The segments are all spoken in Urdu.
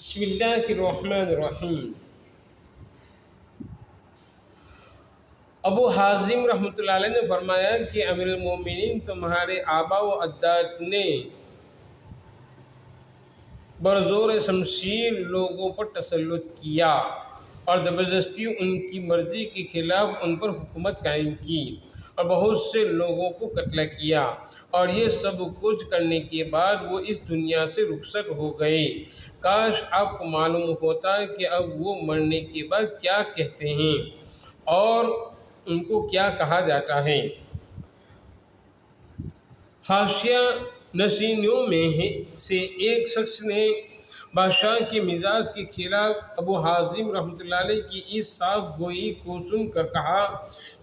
بسم اللہ الرحمن الرحیم۔ ابو حازم رحمۃ اللہ علیہ نے فرمایا کہ امیر المومنین تمہارے آبا و اجداد نے برزور شمشیر لوگوں پر تسلط کیا اور زبردستی ان کی مرضی کے خلاف ان پر حکومت قائم کی اور بہت سے لوگوں کو قتل کیا، اور یہ سب کچھ کرنے کے بعد وہ اس دنیا سے رخصت ہو گئے۔ کاش آپ کو معلوم ہوتا کہ اب وہ مرنے کے بعد کیا کہتے ہیں اور ان کو کیا کہا جاتا ہے۔ حاشیہ نشینوں میں سے ایک شخص نے بادشاہ کے مزاج کے خلاف ابو حازم رحمۃ اللہ علیہ کی اس صاف گوئی کو سن کر کہا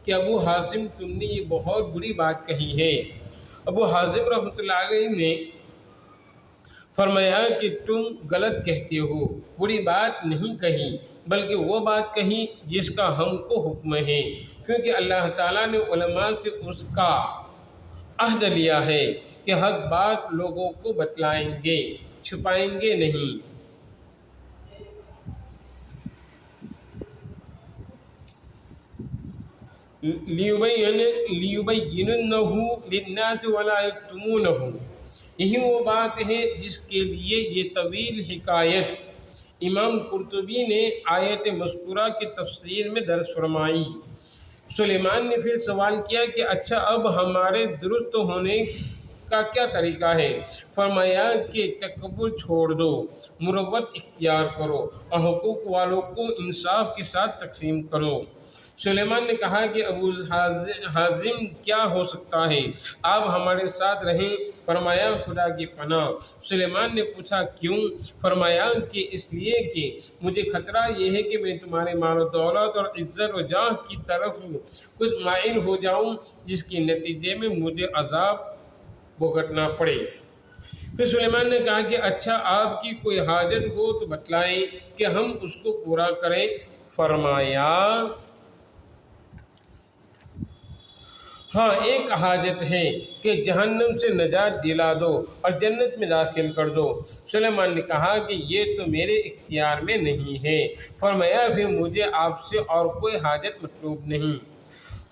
کہ ابو حازم تم نے یہ بہت بری بات کہی ہے۔ ابو حازم رحمۃ اللہ علیہ نے فرمایا کہ تم غلط کہتے ہو، بری بات نہیں کہی بلکہ وہ بات کہی جس کا ہم کو حکم ہے، کیونکہ اللہ تعالیٰ نے علماء سے اس کا عہد لیا ہے کہ حق بات لوگوں کو بتلائیں گے، چھپائیں گے نہیں۔ لِيُبَيِّنُنَّهُ لِلنَّاسِ وَلَا يَكْتُمُونَهُ، یہی وہ بات ہے جس کے لیے یہ طویل حکایت امام قرطبی نے آیت مذکورہ کی تفسیر میں درج فرمائی۔ سلیمان نے پھر سوال کیا کہ اچھا اب ہمارے درست ہونے کا کیا طریقہ ہے؟ فرمایا کہ تکبر چھوڑ دو، مروت اختیار کرو اور حقوق والوں کو انصاف کے ساتھ تقسیم کرو۔ سلیمان نے کہا کہ ابو حازم کیا ہو سکتا ہے، آپ ہمارے ساتھ رہیں۔ فرمایا خدا کی پناہ۔ سلیمان نے پوچھا کیوں؟ فرمایا کہ اس لیے کہ مجھے خطرہ یہ ہے کہ میں تمہارے مال و دولت اور عزت و جاہ کی طرف کچھ مائل ہو جاؤں جس کے نتیجے میں مجھے عذاب بھگتنا پڑے۔ پھر سلیمان نے کہا کہ اچھا آپ کی کوئی حاجت ہو تو بتلائیں کہ ہم اس کو پورا کریں۔ فرمایا ہاں، ایک حاجت ہے کہ جہنم سے نجات دلا دو اور جنت میں داخل کر دو۔ سلیمان نے کہا کہ یہ تو میرے اختیار میں نہیں ہے۔ فرمایا پھر مجھے آپ سے اور کوئی حاجت مطلوب نہیں۔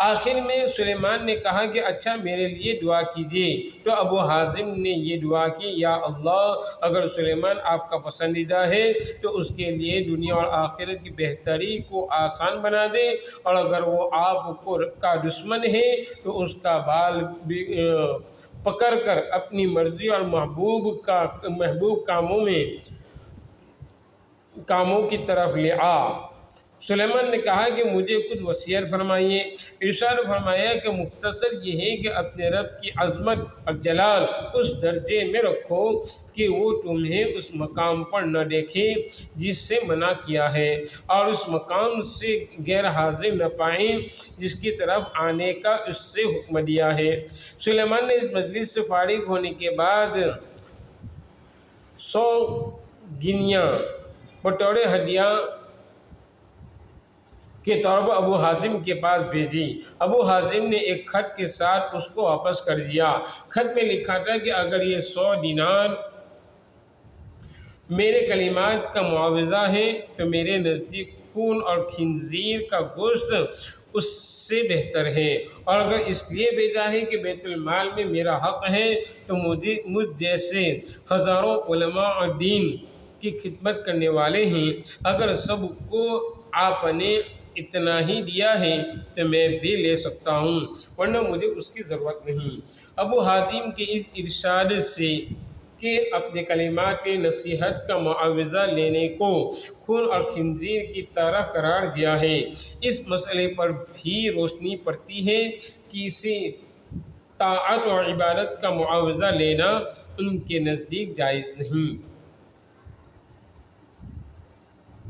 آخر میں سلیمان نے کہا کہ اچھا میرے لیے دعا کیجیے۔ تو ابو حازم نے یہ دعا کی، یا اللہ، اگر سلیمان آپ کا پسندیدہ ہے تو اس کے لیے دنیا اور آخرت کی بہتری کو آسان بنا دے، اور اگر وہ آپ کا دشمن ہے تو اس کا بال پکڑ کر اپنی مرضی اور محبوب کاموں کی طرف لے آ۔ سلیمان نے کہا کہ مجھے کچھ وصیت فرمائیے۔ ارشاد فرمایا کہ مختصر یہ ہے کہ اپنے رب کی عظمت اور جلال اس درجے میں رکھو کہ وہ تمہیں اس مقام پر نہ دیکھے جس سے منع کیا ہے، اور اس مقام سے غیر حاضر نہ پائیں جس کی طرف آنے کا اس سے حکم دیا ہے۔ سلیمان نے اس مجلس سے فارغ ہونے کے بعد 100 گنیاں بطور ہدیہ کے طور پر ابو حازم کے پاس بھیجی۔ ابو حازم نے ایک خط کے ساتھ اس کو واپس کر دیا۔ خط میں لکھا تھا کہ اگر یہ 100 دینار میرے کلمات کا معاوضہ ہے تو میرے نزدیک خون اور خنزیر کا گوشت اس سے بہتر ہے، اور اگر اس لیے بھیجا ہے کہ بیت المال میں میرا حق ہے تو مجھ جیسے ہزاروں علماء اور دین کی خدمت کرنے والے ہیں، اگر سب کو آپ نے اتنا ہی دیا ہے تو میں بھی لے سکتا ہوں، ورنہ مجھے اس کی ضرورت نہیں۔ ابو حازم کے اس ارشاد سے کہ اپنے کلمات نصیحت کا معاوضہ لینے کو خون اور خنزیر کی طرح قرار دیا ہے، اس مسئلے پر بھی روشنی پڑتی ہے کہ اسے طاعت اور عبادت کا معاوضہ لینا ان کے نزدیک جائز نہیں۔